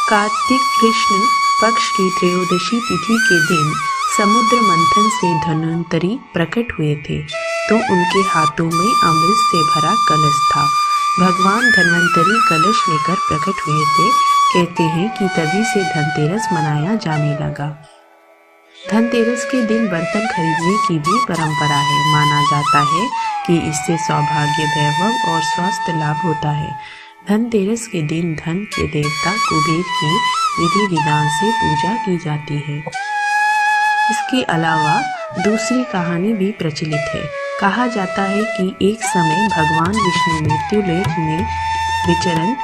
कार्तिक कृष्ण पक्ष की त्रयोदशी तिथि के दिन समुद्र मंथन से धन्वंतरी प्रकट हुए थे, तो उनके हाथों में अमृत से भरा कलश था। भगवान धन्वंतरी कलश लेकर प्रकट हुए थे। कहते हैं कि तभी से धनतेरस मनाया जाने लगा। धनतेरस के दिन बर्तन खरीदने की भी परंपरा है। माना जाता है कि इससे सौभाग्य, वैभव और स्वास्थ्य लाभ होता है। धनतेरस के दिन धन के देवता कुबेर की विधि विधान से पूजा की जाती है। इसके अलावा दूसरी कहानी भी प्रचलित है। कहा जाता है कि एक समय भगवान विष्णु मृत्युलोक में विचरण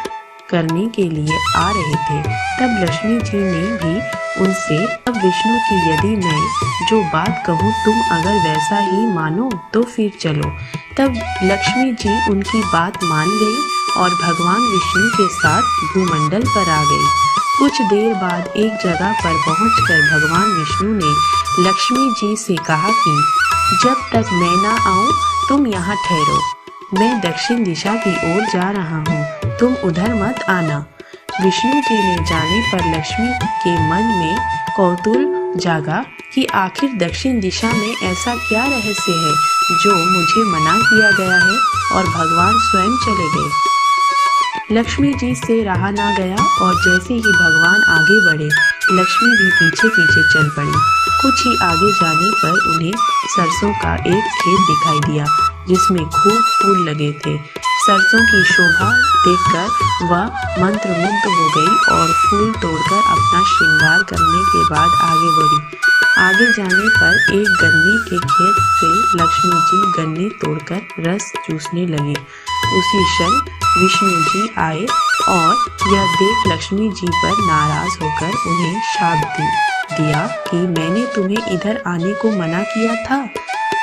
करने के लिए आ रहे थे। तब लक्ष्मी जी ने भी उनसे, अब विष्णु की यदि मैं जो बात कहूँ तुम अगर वैसा ही मानो तो फिर चलो। तब लक्ष्मी जी उनकी बात मान गई और भगवान विष्णु के साथ भूमंडल पर आ गई। कुछ देर बाद एक जगह पर पहुंचकर भगवान विष्णु ने लक्ष्मी जी से कहा कि जब तक मैं ना आऊं तुम यहाँ ठहरो, मैं दक्षिण दिशा की ओर जा रहा हूँ, तुम उधर मत आना। विष्णु जी ने जाने पर लक्ष्मी के मन में कौतूहल जागा कि आखिर दक्षिण दिशा में ऐसा क्या रहस्य है जो मुझे मना किया गया है, और भगवान स्वयं चले गए। लक्ष्मी जी से रहा ना गया और जैसे ही भगवान आगे बढ़े, लक्ष्मी भी पीछे पीछे चल पड़ी। कुछ ही आगे जाने पर उन्हें सरसों का एक खेत दिखाई दिया जिसमें खूब फूल लगे थे। सरसों की शोभा देखकर वह मंत्रमुग्ध हो गई और फूल तोड़कर अपना श्रृंगार करने के बाद आगे बढ़ी। आगे जाने पर एक गन्ने के खेत से लक्ष्मी जी गन्ने तोड़कर रस चूसने लगे। उसी क्षण विष्णु जी आए और यह देख लक्ष्मी जी पर नाराज होकर उन्हें शाप दिया कि मैंने तुम्हें इधर आने को मना किया था,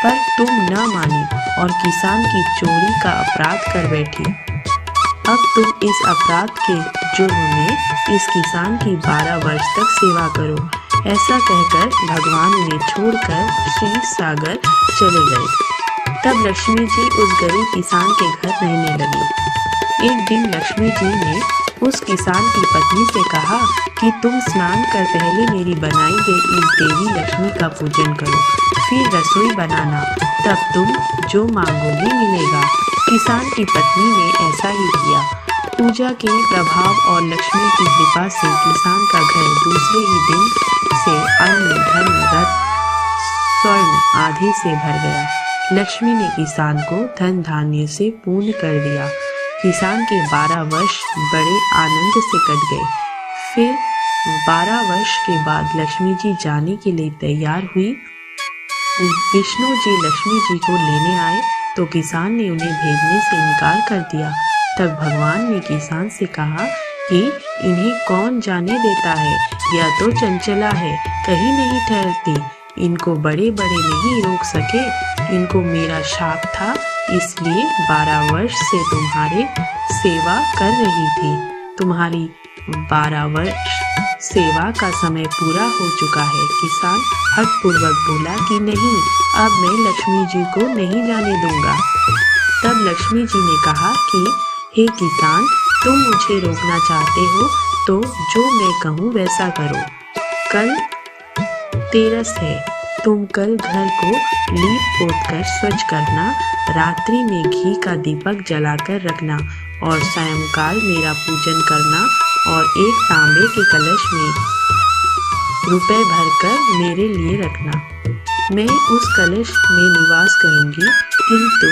पर तुम न मानी और किसान की चोरी का अपराध कर बैठी। अब तुम इस अपराध के जुर्म में इस किसान की 12 वर्ष तक सेवा करो। ऐसा कहकर भगवान उन्हें छोड़कर क्षीर सागर चले गए। तब लक्ष्मी जी उस गरीब किसान के घर रहने लगी। एक दिन लक्ष्मी जी ने उस किसान की पत्नी से कहा कि तुम स्नान कर पहले मेरी बनाई गई इस देवी लक्ष्मी का पूजन करो, फिर रसोई बनाना, तब तुम जो मांगोगे मिलेगा। किसान की पत्नी ने ऐसा ही किया। पूजा के प्रभाव और लक्ष्मी की कृपा से किसान का घर दूसरे ही दिन से अन्न, धन, रत्न, स्वर्ण आदि से भर गया। लक्ष्मी ने किसान को धन धान्य से पूर्ण कर दिया। किसान के 12 वर्ष बड़े आनंद से कट गए। फिर 12 वर्ष के बाद लक्ष्मी जी जाने के लिए तैयार हुई। विष्णु जी लक्ष्मी जी को लेने आए तो किसान ने उन्हें भेजने से इनकार कर दिया। तब भगवान ने किसान से कहा कि इन्हें कौन जाने देता है, यह तो चंचला है, कहीं नहीं ठहरती, इनको बड़े बड़े नहीं रोक सके। इनको मेरा शाप था, इसलिए 12 वर्ष से तुम्हारे सेवा कर रही थी। तुम्हारी 12 वर्ष सेवा का समय पूरा हो चुका है। किसान हठपूर्वक बोला कि नहीं, अब मैं लक्ष्मी जी को नहीं जाने दूंगा। तब लक्ष्मी जी ने कहा कि हे किसान, तुम मुझे रोकना चाहते हो तो जो मैं कहूँ वैसा करो। कल तेरस है, तुम कल घर को लीप पोत कर स्वच्छ करना, रात्रि में घी का दीपक जलाकर रखना और सायंकाल मेरा पूजन करना और एक तांबे के कलश में रुपए भरकर मेरे लिए रखना। मैं उस कलश में निवास करूंगी, किंतु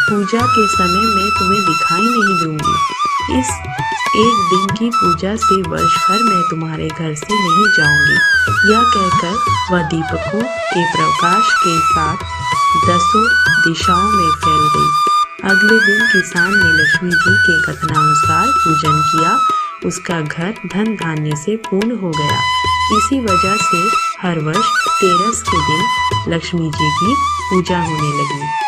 पूजा के समय मैं तुम्हें दिखाई नहीं दूंगी। इस एक दिन की पूजा से वर्ष भर मैं तुम्हारे घर से नहीं जाऊंगी। यह कहकर वह दीपकों के प्रकाश के साथ 10 दिशाओं में फैल गई। अगले दिन किसान ने लक्ष्मी जी के कथनानुसार पूजन किया। उसका घर धन धान्य से पूर्ण हो गया। इसी वजह से हर वर्ष तेरस के दिन लक्ष्मी जी की पूजा होने लगी।